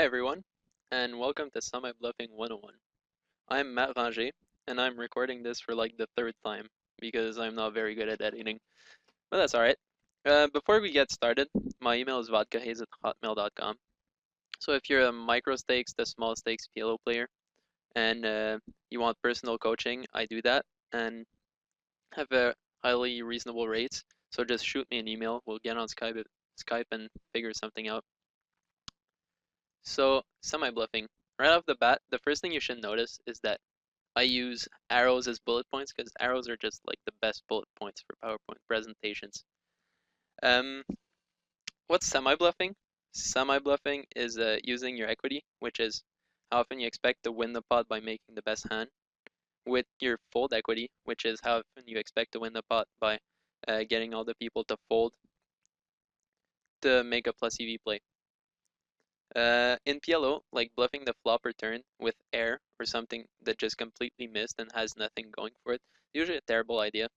Hi everyone, and welcome to SemiBluffing 101. I'm Matt Ranger, and I'm recording this for like the third time because I'm not very good at editing, but that's alright. Before we get started, my email is vodkahaze@hotmail.com. So if you're a micro stakes to small stakes PLO player and you want personal coaching, I do that and have a highly reasonable rates. So just shoot me an email. We'll get on Skype and figure something out. So, semi-bluffing. Right off the bat, the first thing you should notice is that I use arrows as bullet points because arrows are just like the best bullet points for PowerPoint presentations. Um, what's semi-bluffing? Semi-bluffing is using your equity, which is how often you expect to win the pot by making the best hand, with your fold equity, which is how often you expect to win the pot by getting all the people to fold to make a plus EV play. In PLO, like bluffing the flop or turn with air or something that just completely missed and has nothing going for it, usually a terrible idea.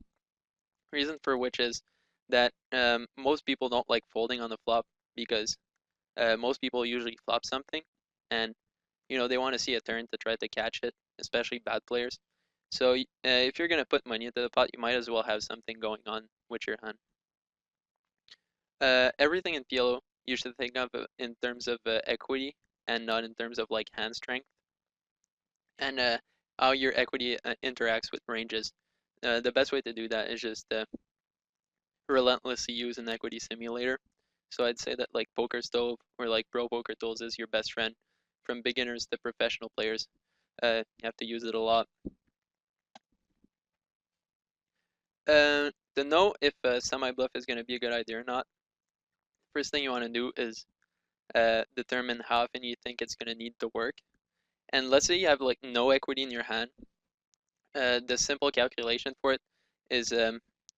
Reason for which is that most people don't like folding on the flop because most people usually flop something and they want to see a turn to try to catch it, especially bad players. So if you're gonna put money into the pot, you might as well have something going on with your hand. Everything in PLO you should think of in terms of equity and not in terms of like hand strength and how your equity interacts with ranges. The best way to do that is just relentlessly use an equity simulator. So I'd say that like Poker Stove or like Pro Poker Tools is your best friend from beginners to professional players. You have to use it a lot. To know if semi-bluff is going to be a good idea or not, first thing you want to do is determine how often you think it's going to need to work. And let's say you have like no equity in your hand. The simple calculation for it is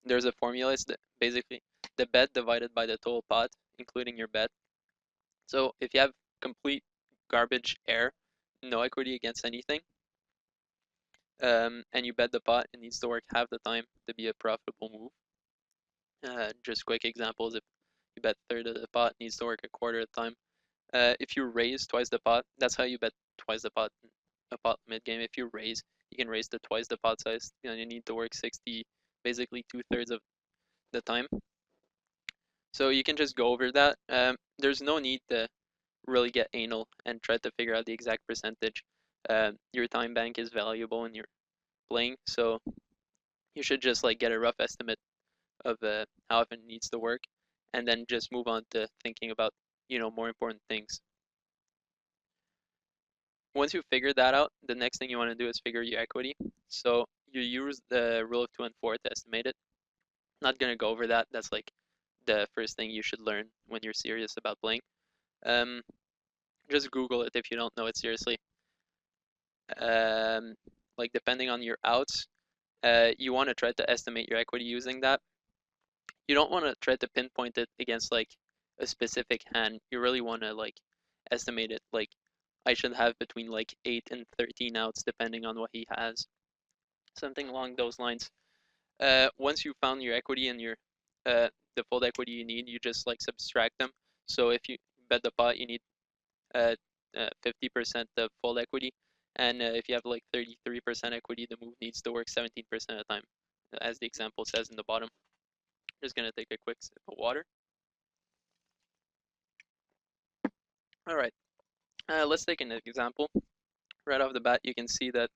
there's a formula. It's basically the bet divided by the total pot, including your bet. So if you have complete garbage air, no equity against anything, and you bet the pot, it needs to work half the time to be a profitable move. Just quick examples: if you bet a third of the pot, it needs to work a quarter of the time. If you raise twice the pot, that's how you bet twice the pot. A pot mid game. If you raise, you can raise to twice the pot size. You need to work 60, basically 2/3 of the time. So you can just go over that. There's no need to really get anal and try to figure out the exact percentage. Your time bank is valuable when you're playing, so you should just like get a rough estimate of how often it needs to work, and then just move on to thinking about more important things. Once you figure that out, the next thing you want to do is figure your equity. So you use the rule of 2 and 4 to estimate it. Not gonna go over that. That's like the first thing you should learn when you're serious about playing. Um, just Google it if you don't know it seriously. Like depending on your outs, you want to try to estimate your equity using that. You don't want to try to pinpoint it against like a specific hand. You really want to like estimate it. Like I should have between like 8 and 13 outs depending on what he has. Something along those lines. Once you found your equity and your the fold equity you need, you just like subtract them. So if you bet the pot, you need 50% of fold equity, and if you have like 33% equity, the move needs to work 17% of the time, as the example says in the bottom. Just gonna take a quick sip of water. All right, let's take an example. Right off the bat, you can see that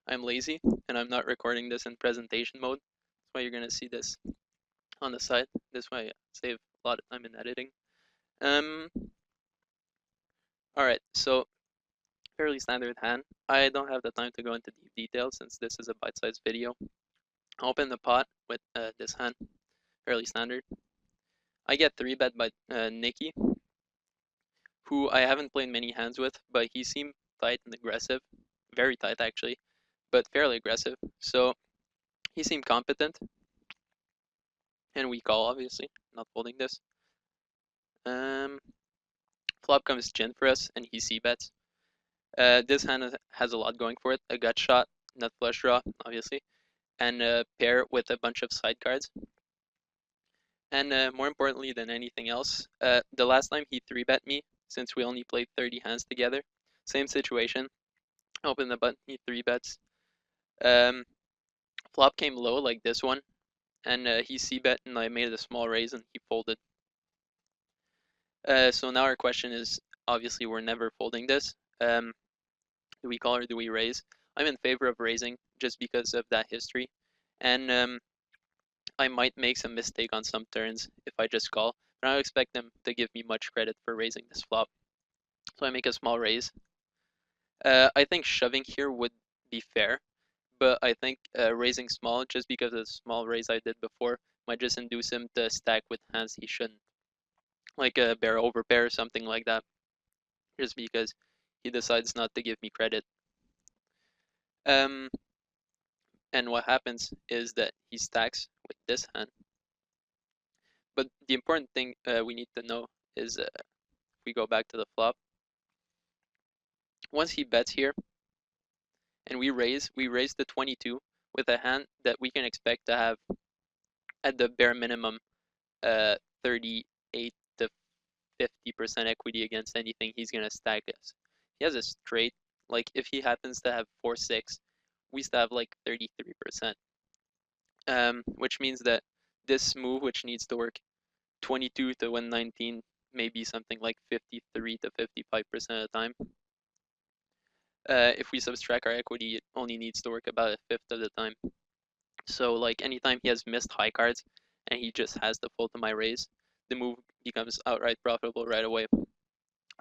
I'm lazy and I'm not recording this in presentation mode. That's why you're gonna see this on the side. This way I save a lot of time in editing. All right, so fairly standard hand. I don't have the time to go into deep details since this is a bite-sized video. I'll open the pot with this hand, fairly standard. I get 3-bet by Nikki, who I haven't played many hands with, but he seemed tight and aggressive. Very tight, actually, but fairly aggressive. So he seemed competent. And we call, obviously, not folding this. Flop comes gin for us, and he c-bets. This hand has a lot going for it. A gut shot, nut flush draw, obviously, and a pair with a bunch of side cards. And more importantly than anything else, the last time he 3-bet me, since we only played 30 hands together. Same situation. Open the button, he 3-bets. Flop came low like this one, and he c-bet, and I made a small raise, and he folded. So now our question is, obviously we're never folding this. Do we call or do we raise? I'm in favor of raising just because of that history, and I might make some mistake on some turns if I just call, but I don't expect them to give me much credit for raising this flop. So I make a small raise. I think shoving here would be fair, but I think raising small, just because of the small raise I did before, might just induce him to stack with hands he shouldn't. Like a barrel over pair or something like that, just because he decides not to give me credit. And what happens is that he stacks with this hand. But the important thing we need to know is if we go back to the flop, once he bets here and we raise to 22 with a hand that we can expect to have at the bare minimum 38 to 50% equity against anything he's going to stack us. He has a straight, like if he happens to have 4-6, we still have like 33%. Which means that this move, which needs to work 22 to 119, maybe something like 53 to 55% of the time. If we subtract our equity, it only needs to work about a fifth of the time. So like anytime he has missed high cards and he just has to fold to my raise, the move becomes outright profitable right away. And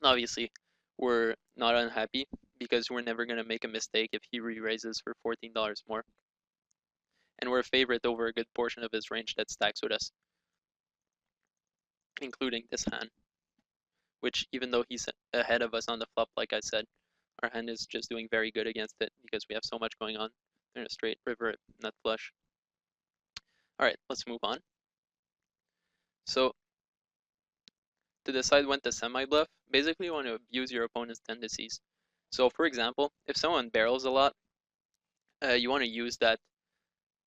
obviously, we're not unhappy because we're never going to make a mistake if he re-raises for $14 more. And we're a favorite over a good portion of his range that stacks with us, including this hand, which even though he's ahead of us on the flop, like I said, our hand is just doing very good against it because we have so much going on. They're in a straight river, nut flush. Alright, let's move on. So, to decide when to semi-bluff, basically you want to abuse your opponent's tendencies. So, for example, if someone barrels a lot, you want to use that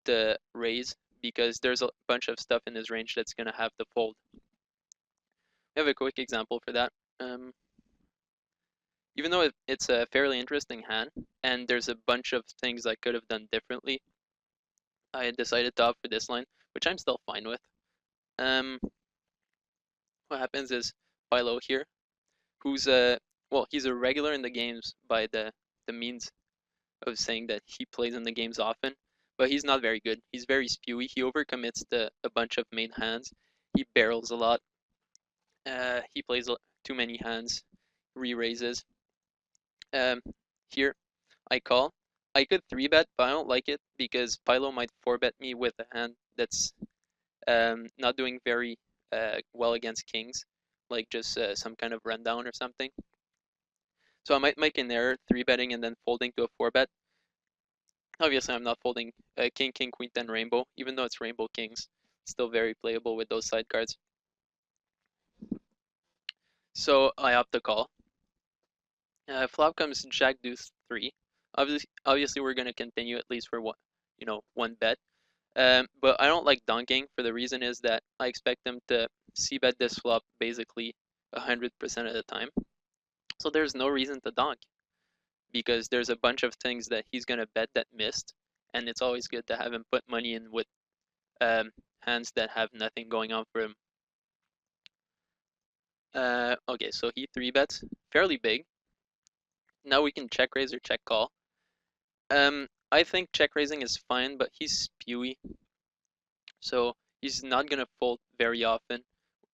to raise because there's a bunch of stuff in his range that's going to have to fold. We have a quick example for that. Even though it's a fairly interesting hand, and there's a bunch of things I could have done differently, I decided to opt for this line, which I'm still fine with. What happens is Philo here, who's he's a regular in the games by the means of saying that he plays in the games often, but he's not very good. He's very spewy. He overcommits to a bunch of main hands. He barrels a lot. He plays too many hands, re-raises. Here, I call. I could 3-bet, but I don't like it because Philo might 4-bet me with a hand that's not doing very well against kings, like just some kind of rundown or something. So I might make an error 3-betting and then folding to a 4-bet. Obviously, I'm not folding king, king, queen, 10, rainbow, even though it's rainbow kings. It's still very playable with those side cards. So I opt to call. Flop comes jack deuce 3. Obviously we're going to continue at least for one bet. But I don't like donking for the reason is that I expect them to c-bet this flop basically 100% of the time. So there's no reason to donk because there's a bunch of things that he's going to bet that missed, and it's always good to have him put money in with hands that have nothing going on for him. Okay, so he 3-bets fairly big. Now we can check raise or check call. I think check raising is fine, but he's spewy, so he's not gonna fold very often.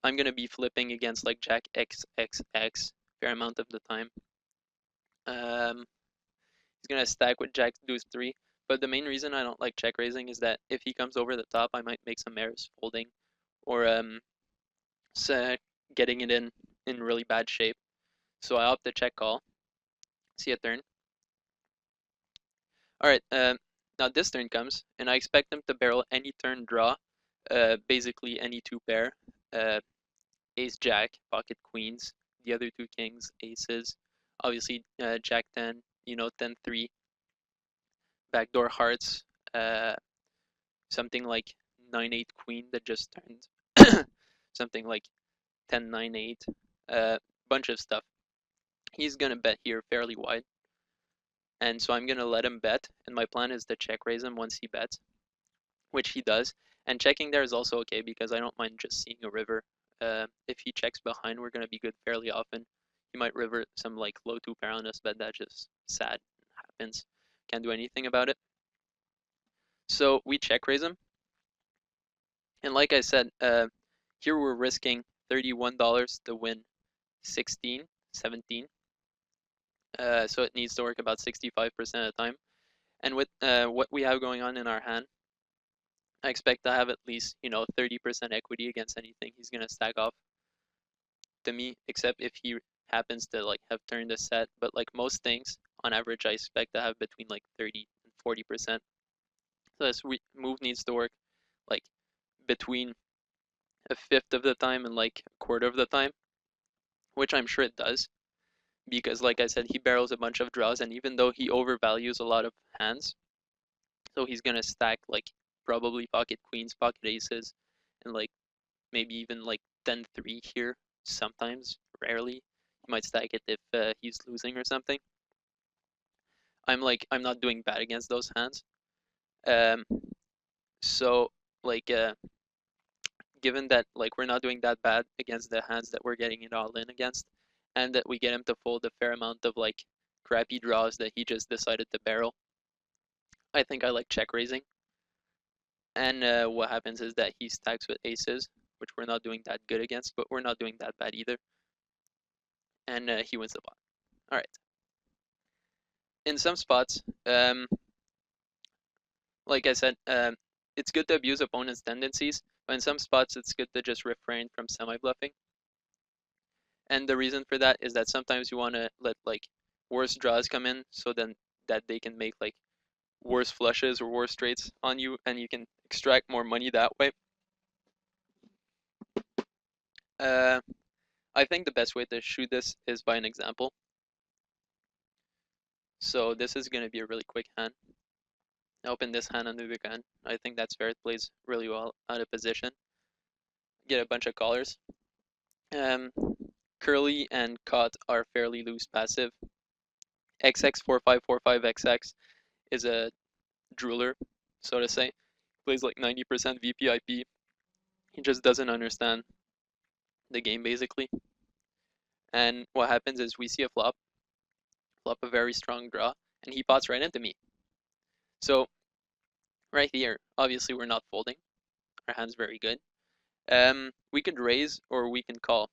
I'm gonna be flipping against like jack XXX fair amount of the time. He's gonna stack with jack deuce 3, but the main reason I don't like check raising is that if he comes over the top, I might make some errors folding, or getting it in really bad shape. So I opt to check call. See a turn. Alright, now this turn comes, and I expect him to barrel any turn draw, basically any two pair, ace jack, pocket queens, the other two kings, aces, obviously jack 10, 10-3, backdoor hearts, something like 9-8 queen that just turned, something like 10-9-8, bunch of stuff. He's gonna bet here fairly wide, and so I'm gonna let him bet, and my plan is to check raise him once he bets, which he does. And checking there is also okay because I don't mind just seeing a river. If he checks behind, we're gonna be good fairly often. He might river some like low two pair on us, but that's just sad. Happens. Can't do anything about it. So we check raise him, and like I said, here we're risking $31 to win 16, 17. So it needs to work about 65% of the time. And with what we have going on in our hand, I expect to have at least 30% equity against anything he's gonna stack off to me, except if he happens to like have turned a set. But like most things, on average, I expect to have between like 30 and 40%. So this move needs to work like between a fifth of the time and like a quarter of the time, which I'm sure it does. Because like I said, he barrels a bunch of draws, and even though he overvalues a lot of hands, so he's gonna stack like probably pocket queens, pocket aces, and like maybe even like 10-3 here sometimes, rarely. He might stack it if he's losing or something. I'm not doing bad against those hands. Um, so like given that like we're not doing that bad against the hands that we're getting it all in against, and that we get him to fold a fair amount of like crappy draws that he just decided to barrel, I think I like check raising. And what happens is that he stacks with aces, which we're not doing that good against, but we're not doing that bad either. And he wins the pot. All right. In some spots, like I said, it's good to abuse opponents' tendencies, but in some spots it's good to just refrain from semi-bluffing. And the reason for that is that sometimes you want to let like worse draws come in, so then that they can make like worse flushes or worse straights on you, and you can extract more money that way. I think the best way to shoot this is by an example. So this is going to be a really quick hand. I open this hand under the gun. I think that's fair. It plays really well out of position. Get a bunch of callers. Curly and caught are fairly loose passive. XX4545XX is a drooler, so to say. Plays like 90% VPIP. He just doesn't understand the game basically. And what happens is we see a flop a very strong draw, and he pots right into me. So right here, obviously we're not folding. Our hand's very good. We could raise or we can call.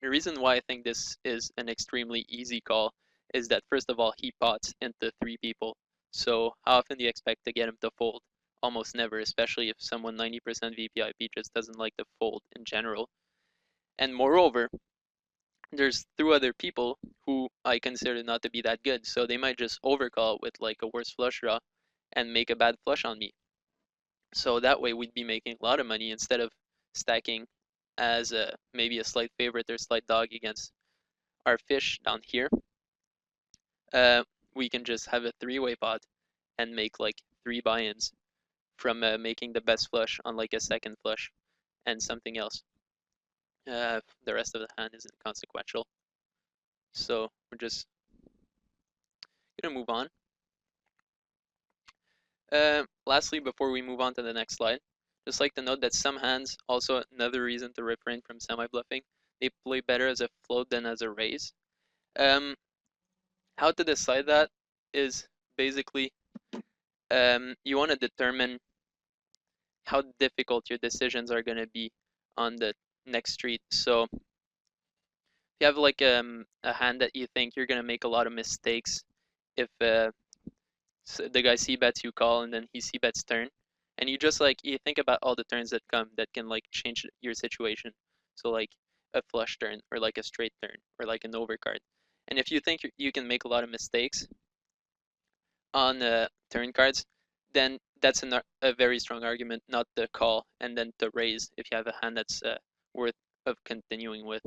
The reason why I think this is an extremely easy call is that first of all, he pots into 3 people. So how often do you expect to get him to fold? Almost never, especially if someone 90% VPIP just doesn't like to fold in general. And moreover, there's 3 other people who I consider not to be that good, so they might just overcall with like a worse flush draw and make a bad flush on me. So that way we'd be making a lot of money instead of stacking as maybe a slight favorite or slight dog against our fish down here. We can just have a 3-way pot and make like 3 buy-ins from making the best flush on like a second flush and something else. The rest of the hand is inconsequential. So we're just gonna move on. Lastly, before we move on to the next slide, just like to note that some hands, also another reason to refrain from semi-bluffing, they play better as a float than as a raise. How to decide that is basically you want to determine how difficult your decisions are going to be on the next street. So if you have like a hand that you think you're going to make a lot of mistakes if so the guy c-bets, you call, and then he c-bets turn, and you just like you think about all the turns that come that can like change your situation. So like a flush turn or like a straight turn or like an overcard. And if you think you can make a lot of mistakes on turn cards, then that's a very strong argument not to call and then to raise if you have a hand that's worth of continuing with.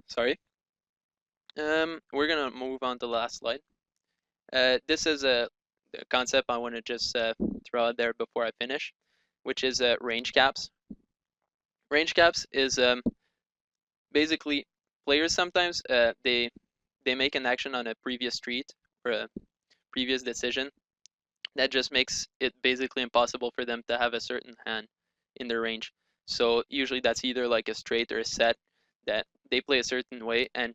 Sorry. We're gonna move on to the last slide. This is a concept I want to just throw out there before I finish, which is range caps. Range caps is basically, players sometimes they make an action on a previous street or a previous decision that just makes it basically impossible for them to have a certain hand in their range. So usually that's either like a straight or a set that they play a certain way, and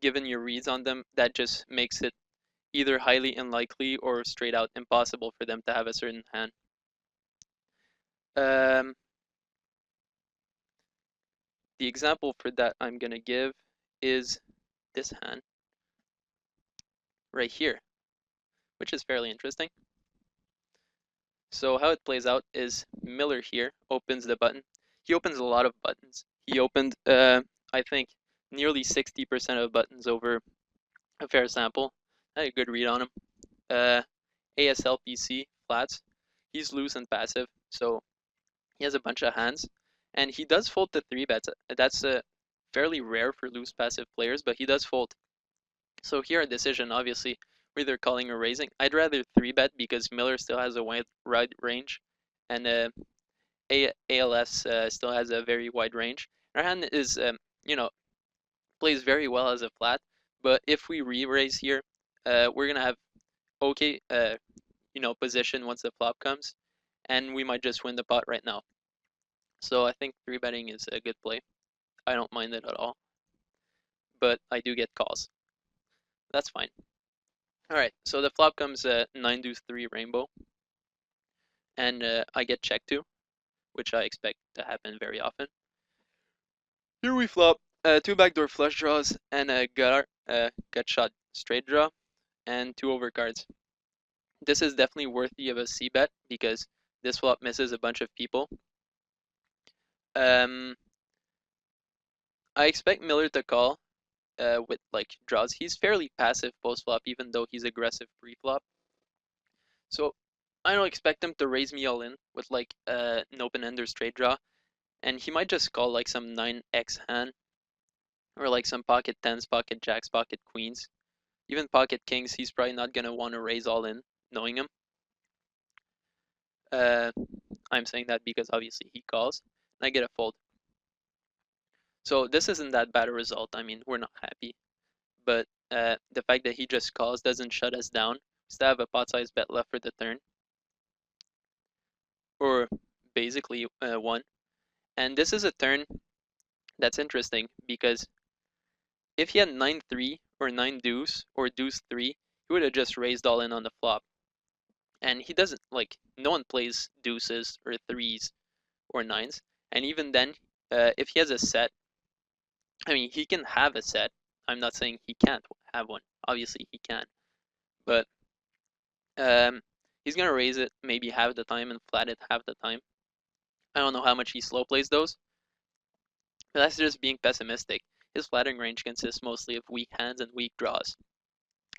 given your reads on them, that just makes it either highly unlikely or straight out impossible for them to have a certain hand. Um, the example for that I'm gonna give is this hand right here, which is fairly interesting. So how it plays out is Miller here opens the button. He opens a lot of buttons. He opened, I think, nearly 60% of buttons over a fair sample. I had a good read on him. ASLPC flats. He's loose and passive, so he has a bunch of hands, and he does fold to 3-bets. That's fairly rare for loose passive players, but he does fold. So here a decision, obviously, we're either calling or raising. I'd rather 3-bet because Miller still has a wide range, and ALS still has a very wide range. Our hand is, plays very well as a flat, but if we re-raise here, we're gonna have okay, position once the flop comes, and we might just win the pot right now. So I think 3-betting is a good play. I don't mind it at all, but I do get calls. That's fine. All right, so the flop comes 9 deuce 3 rainbow, and I get check 2, which I expect to happen very often. Here we flop 2 backdoor flush draws and a gut shot straight draw and 2 overcards. This is definitely worthy of a c-bet because this flop misses a bunch of people. I expect Miller to call with like draws. He's fairly passive post-flop even though he's aggressive pre-flop. So I don't expect him to raise me all in with like an open-ender straight draw. And he might just call like some 9x hand or like some pocket 10s, pocket jacks, pocket queens. Even pocket kings, he's probably not going to want to raise all in, knowing him. I'm saying that because obviously he calls, and I get a fold. So this isn't that bad a result. I mean, we're not happy. But the fact that he just calls doesn't shut us down. We still have a pot-sized bet left for the turn. Or basically one. And this is a turn that's interesting because if he had 9-3 or 9 deuce or deuce 3, he would have just raised all in on the flop. And he doesn't, like, no one plays deuces or 3s or 9s. And even then, if he has a set, I mean, he can have a set. I'm not saying he can't have one. Obviously, he can. But he's going to raise it maybe half the time and flat it half the time. I don't know how much he slow plays those. But that's just being pessimistic. His flatting range consists mostly of weak hands and weak draws.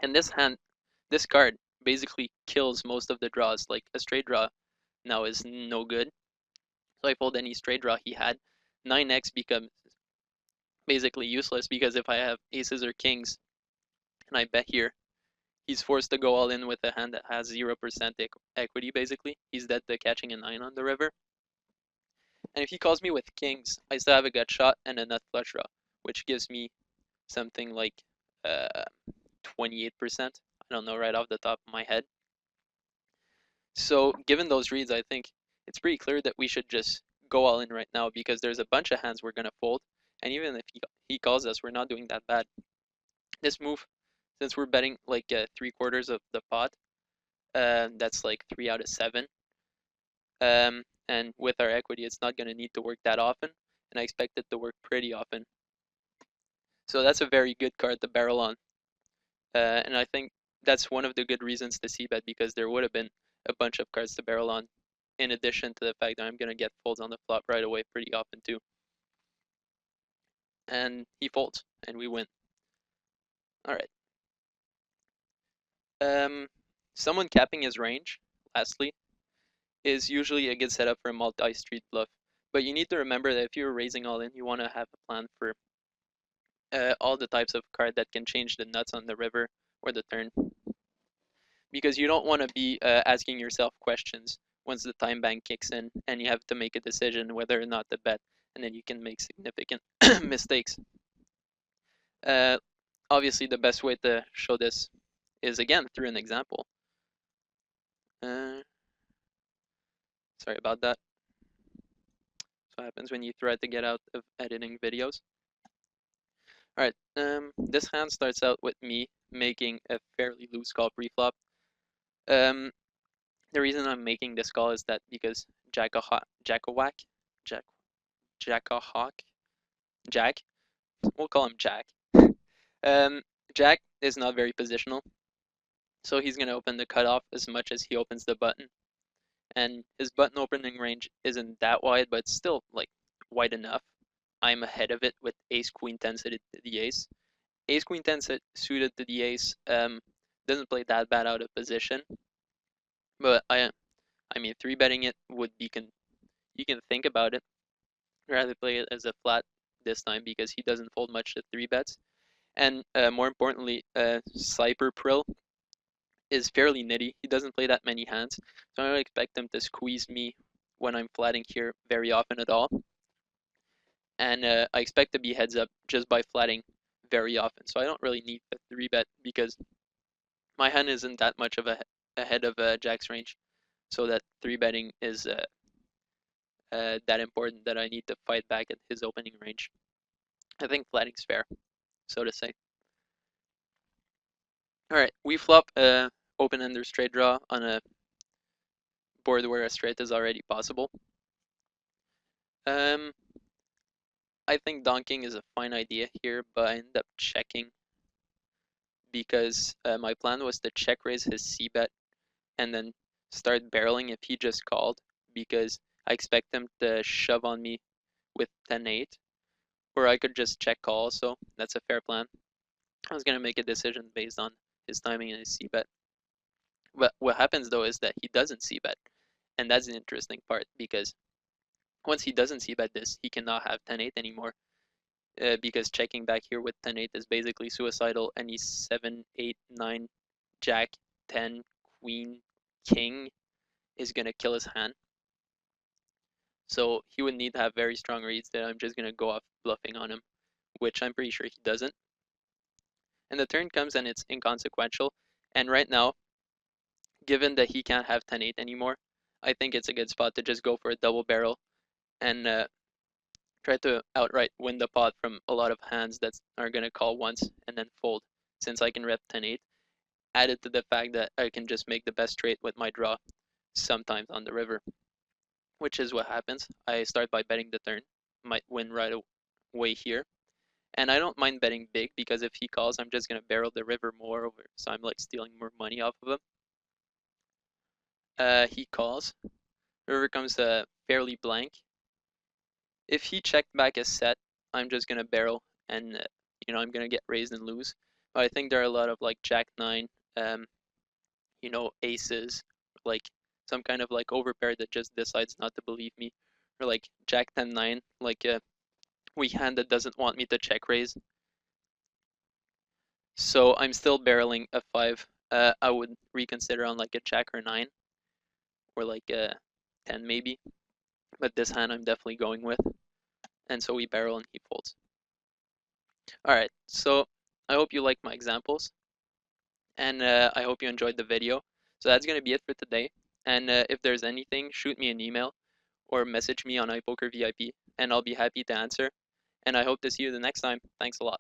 And this card basically kills most of the draws. Like a straight draw now is no good. So I fold any straight draw he had. 9x becomes basically useless because if I have aces or kings and I bet here, he's forced to go all in with a hand that has 0% equity basically. He's dead to catching a 9 on the river. And if he calls me with kings, I still have a gut shot and a nut flush draw, which gives me something like 28%. I don't know right off the top of my head. So given those reads, I think it's pretty clear that we should just go all in right now because there's a bunch of hands we're going to fold. And even if he calls us, we're not doing that bad. This move, since we're betting like 3/4 of the pot, that's like 3 out of 7. And with our equity, it's not going to need to work that often. And I expect it to work pretty often. So that's a very good card to barrel on. And I think that's one of the good reasons to c-bet because there would have been a bunch of cards to barrel on, in addition to the fact that I'm going to get folds on the flop right away pretty often too. And he folds, and we win. Alright. Someone capping his range, lastly, is usually a good setup for a multi-street bluff. But you need to remember that if you're raising all in, you want to have a plan for all the types of card that can change the nuts on the river or the turn. Because you don't want to be asking yourself questions once the time bank kicks in and you have to make a decision whether or not to bet and then you can make significant mistakes. Obviously, the best way to show this is again through an example. Sorry about that. That's what happens when you try to get out of editing videos. Alright, this hand starts out with me making a fairly loose call pre-flop. The reason I'm making this call is that because Jack, we'll call him Jack. Jack is not very positional, so he's going to open the cutoff as much as he opens the button. And his button opening range isn't that wide, but it's still like wide enough. I'm ahead of it with ace queen 10 suited to the ace. Ace queen 10 suited to the ace doesn't play that bad out of position, but I mean 3-betting it would be you can think about it. Rather play it as a flat this time because he doesn't fold much to 3-bets. And more importantly, Cyper Prill is fairly nitty. He doesn't play that many hands, so I don't expect him to squeeze me when I'm flatting here very often at all. And I expect to be heads up just by flatting very often, so I don't really need the 3-bet because my hand isn't that much of ahead of Jack's range, so that 3-betting is that important that I need to fight back at his opening range. I think flatting's fair, so to say. Alright, we flop open-ender straight draw on a board where a straight is already possible. I think donking is a fine idea here, but I end up checking because my plan was to check raise his c-bet and then start barreling if he just called, because I expect him to shove on me with 10-8, or I could just check call, so that's a fair plan. I was going to make a decision based on his timing and his c-bet. But what happens though is that he doesn't c-bet, and that's the interesting part, because once he doesn't c-bet this, he cannot have 10-8 anymore, because checking back here with 10-8 is basically suicidal, and he's 7, 8, 9, Jack, 10, Queen, King is going to kill his hand. So he would need to have very strong reads that I'm just going to go off bluffing on him, which I'm pretty sure he doesn't. And the turn comes and it's inconsequential, and right now, given that he can't have 10-8 anymore, I think it's a good spot to just go for a double barrel and try to outright win the pot from a lot of hands that are going to call once and then fold, since I can rep 10-8, added to the fact that I can just make the best trade with my draw sometimes on the river, which is what happens. I start by betting the turn, might win right away here, and I don't mind betting big because if he calls, I'm just going to barrel the river more over, so I'm like stealing more money off of him. He calls, river comes fairly blank. If he checked back a set, I'm just going to barrel and, I'm going to get raised and lose. But I think there are a lot of like Jack 9, aces, like some kind of like overpair that just decides not to believe me. Or like Jack 10-9, like a weak hand that doesn't want me to check raise. So I'm still barreling a 5. I would reconsider on like a Jack or 9. Or like a 10 maybe. But this hand I'm definitely going with. And so we barrel and he folds. Alright, so I hope you liked my examples, and I hope you enjoyed the video. So that's going to be it for today, and if there's anything, shoot me an email or message me on iPokerVIP, and I'll be happy to answer, and I hope to see you the next time. Thanks a lot.